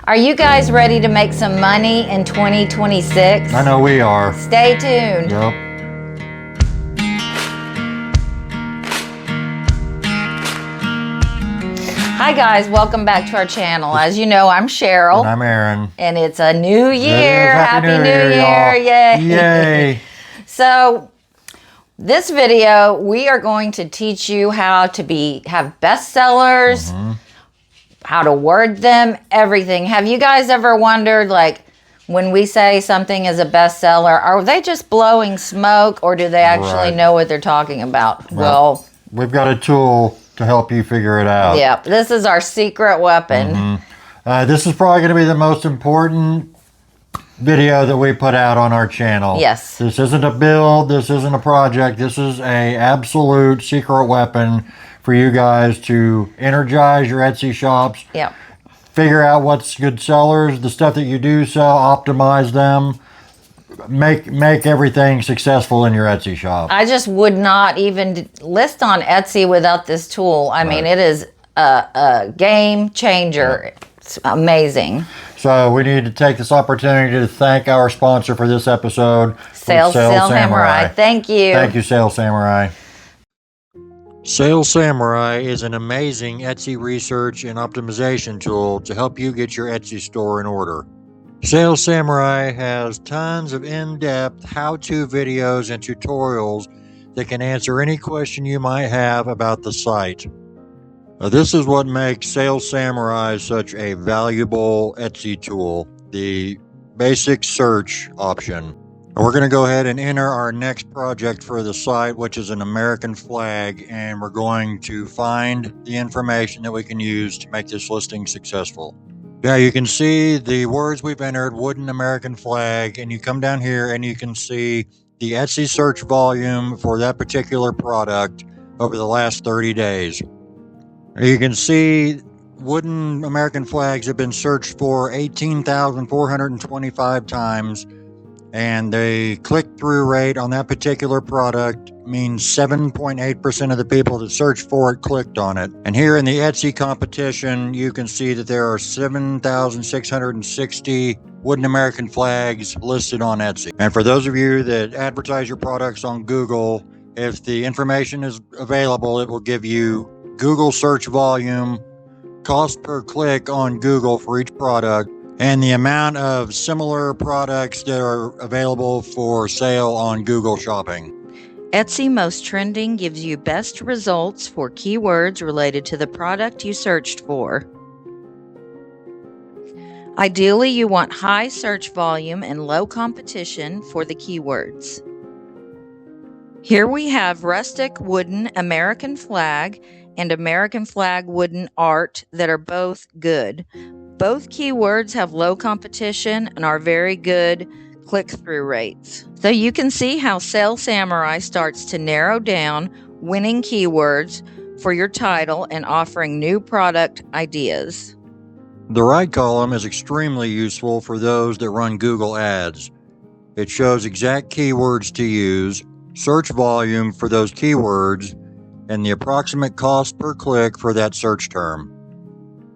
Are you guys ready to make some money in 2026? I know we are. Stay tuned. Yep. Hi guys, welcome back to our channel. As you know, I'm Cheryl. And I'm Aaron. And it's a new year. Happy New Year, Yay. Yay. So this video, we are going to teach you how to have bestsellers, how to word them, everything. Have you guys ever wondered, like, when we say something is a bestseller, are they just blowing smoke or do they actually know what they're talking about? Well, we've got a tool to help you figure it out. Yeah, this is our secret weapon. This is probably going to be the most important video that we put out on our channel. Yes. This isn't a build, this isn't a project, this is a absolute secret weapon for you guys to energize your Etsy shops. Yep. Figure out what's good sellers, the stuff that you do sell, optimize them, make everything successful in your Etsy shop. I just would not even list on Etsy without this tool. I mean, it is a game changer. It's amazing. So we need to take this opportunity to thank our sponsor for this episode, Sales Samurai. Thank you. Thank you, Sales Samurai. Sales Samurai is an amazing Etsy research and optimization tool to help you get your Etsy store in order. Sales Samurai has tons of in-depth how-to videos and tutorials that can answer any question you might have about the site. This is what makes Sales Samurai such a valuable Etsy tool, the basic search option. We're going to go ahead and enter our next project for the site, which is an American flag, and we're going to find the information that we can use to make this listing successful. Now you can see the words we've entered, wooden American flag, and you come down here and you can see the Etsy search volume for that particular product over the last 30 days. You can see wooden American flags have been searched for 18,425 times. And the click-through rate on that particular product means 7.8% of the people that searched for it clicked on it. And here in the Etsy competition, you can see that there are 7,660 wooden American flags listed on Etsy. And for those of you that advertise your products on Google, if the information is available, it will give you Google search volume, cost per click on Google for each product, and the amount of similar products that are available for sale on Google Shopping. Etsy Most Trending gives you best results for keywords related to the product you searched for. Ideally, you want high search volume and low competition for the keywords. Here we have rustic wooden American flag and American flag wooden art that are both good. Both keywords have low competition and are very good click-through rates. So you can see how Sales Samurai starts to narrow down winning keywords for your title and offering new product ideas. The right column is extremely useful for those that run Google Ads. It shows exact keywords to use, search volume for those keywords, and the approximate cost per click for that search term.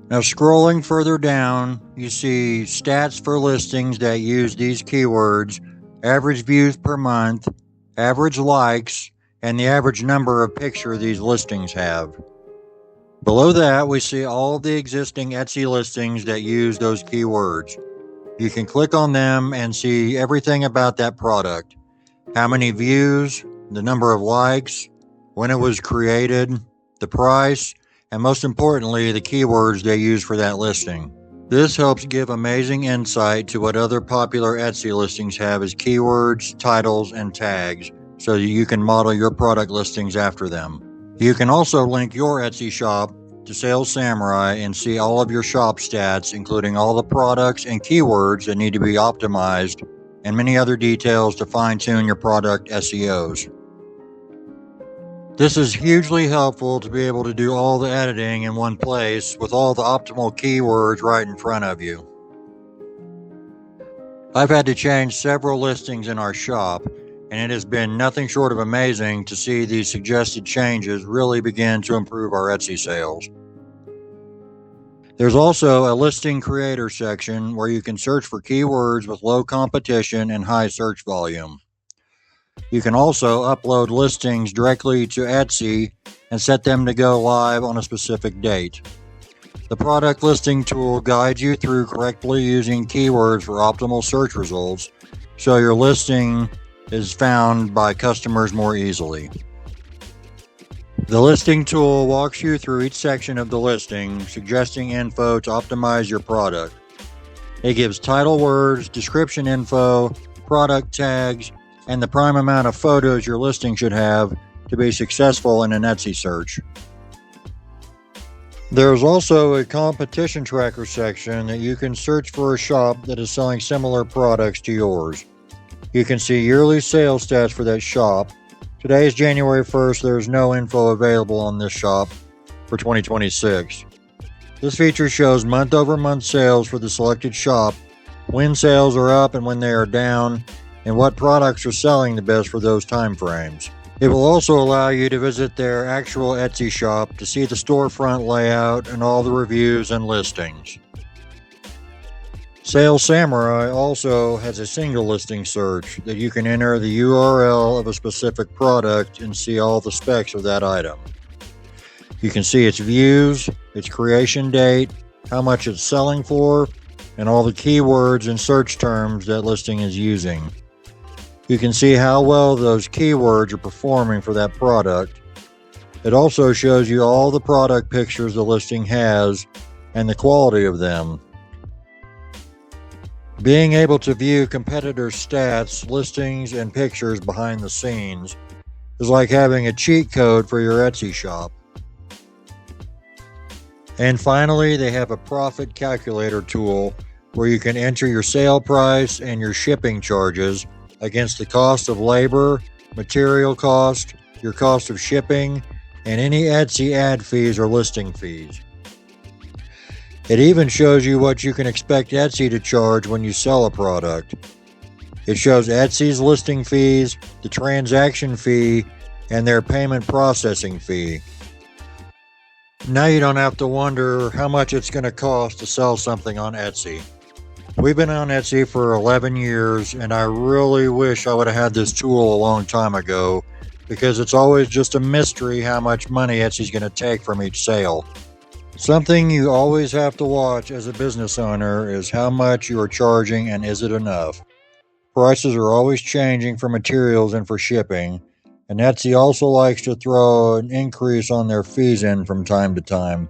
Now scrolling further down, you see stats for listings that use these keywords, average views per month, average likes, and the average number of pictures these listings have. Below that, we see all of the existing Etsy listings that use those keywords. You can click on them and see everything about that product. How many views, the number of likes, when it was created, the price, and most importantly, the keywords they use for that listing. This helps give amazing insight to what other popular Etsy listings have as keywords, titles, and tags, so that you can model your product listings after them. You can also link your Etsy shop to Sales Samurai and see all of your shop stats, including all the products and keywords that need to be optimized, and many other details to fine-tune your product SEOs. This is hugely helpful to be able to do all the editing in one place with all the optimal keywords right in front of you. I've had to change several listings in our shop, and it has been nothing short of amazing to see these suggested changes really begin to improve our Etsy sales. There's also a listing creator section where you can search for keywords with low competition and high search volume. You can also upload listings directly to Etsy and set them to go live on a specific date. The product listing tool guides you through correctly using keywords for optimal search results, so your listing is found by customers more easily. The listing tool walks you through each section of the listing, suggesting info to optimize your product. It gives title words, description info, product tags, and the prime amount of photos your listing should have to be successful in an Etsy search. There's also a competition tracker section that you can search for a shop that is selling similar products to yours. You can see yearly sales stats for that shop. Today is January 1st. There's no info available on this shop for 2026. This feature shows month-over-month sales for the selected shop, when sales are up and when they are down, and what products are selling the best for those time frames. It will also allow you to visit their actual Etsy shop to see the storefront layout and all the reviews and listings. Sales Samurai also has a single listing search that you can enter the URL of a specific product and see all the specs of that item. You can see its views, its creation date, how much it's selling for, and all the keywords and search terms that listing is using. You can see how well those keywords are performing for that product. It also shows you all the product pictures the listing has and the quality of them. Being able to view competitors' stats, listings, and pictures behind the scenes is like having a cheat code for your Etsy shop. And finally, they have a profit calculator tool where you can enter your sale price and your shipping charges against the cost of labor, material cost, your cost of shipping, and any Etsy ad fees or listing fees. It even shows you what you can expect Etsy to charge when you sell a product. It shows Etsy's listing fees, the transaction fee, and their payment processing fee. Now you don't have to wonder how much it's going to cost to sell something on Etsy. We've been on Etsy for 11 years, and I really wish I would have had this tool a long time ago, because it's always just a mystery how much money Etsy's going to take from each sale. Something you always have to watch as a business owner is how much you are charging and is it enough. Prices are always changing for materials and for shipping, and Etsy also likes to throw an increase on their fees in from time to time.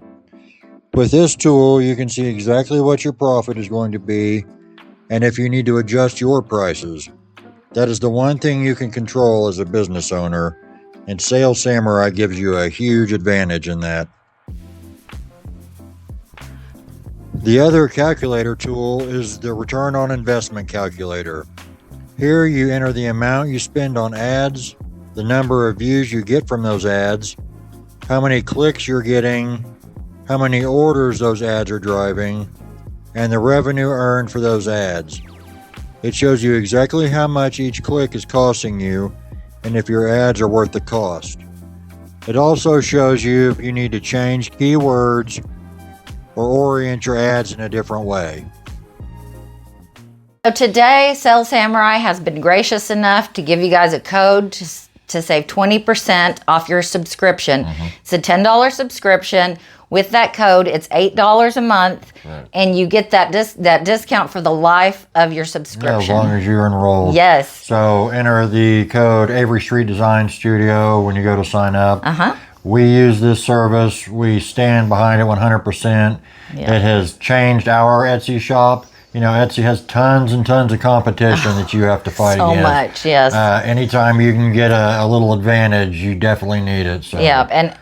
With this tool, you can see exactly what your profit is going to be and if you need to adjust your prices. That is the one thing you can control as a business owner, and Sales Samurai gives you a huge advantage in that. The other calculator tool is the return on investment calculator. Here you enter the amount you spend on ads, the number of views you get from those ads, how many clicks you're getting, how many orders those ads are driving, and the revenue earned for those ads. It shows you exactly how much each click is costing you and if your ads are worth the cost. It also shows you if you need to change keywords or orient your ads in a different way. So today, Sales Samurai has been gracious enough to give you guys a code to save 20% off your subscription. It's a $10 subscription. With that code, it's $8 a month, right, and you get that discount for the life of your subscription. Yeah, as long as you're enrolled. Yes. So enter the code averystreetdesignstudio when you go to sign up. We use this service. We stand behind it 100%. Yeah. It has changed our Etsy shop. You know, Etsy has tons and tons of competition that you have to fight against. So much, yes. Anytime you can get a little advantage, you definitely need it. So. Yeah, and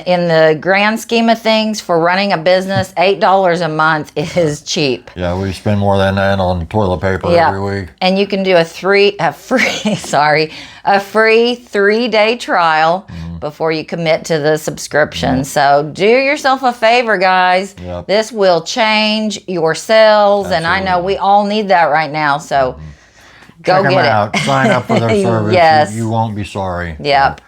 in the grand scheme of things, for running a business, $8 a month is cheap. Yeah, we spend more than that on toilet paper every week. And you can do a free 3-day trial before you commit to the subscription. So do yourself a favor, guys. Yep. This will change your sales. Absolutely. And I know we all need that right now. So go check get them it. out. Sign up for their service. Yes. You won't be sorry. Yep.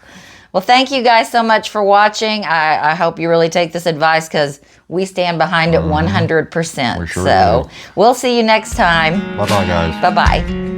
Well, thank you guys so much for watching. I hope you really take this advice, because we stand behind it 100%. We sure So do. we'll see you next time. Bye-bye, guys. Bye-bye.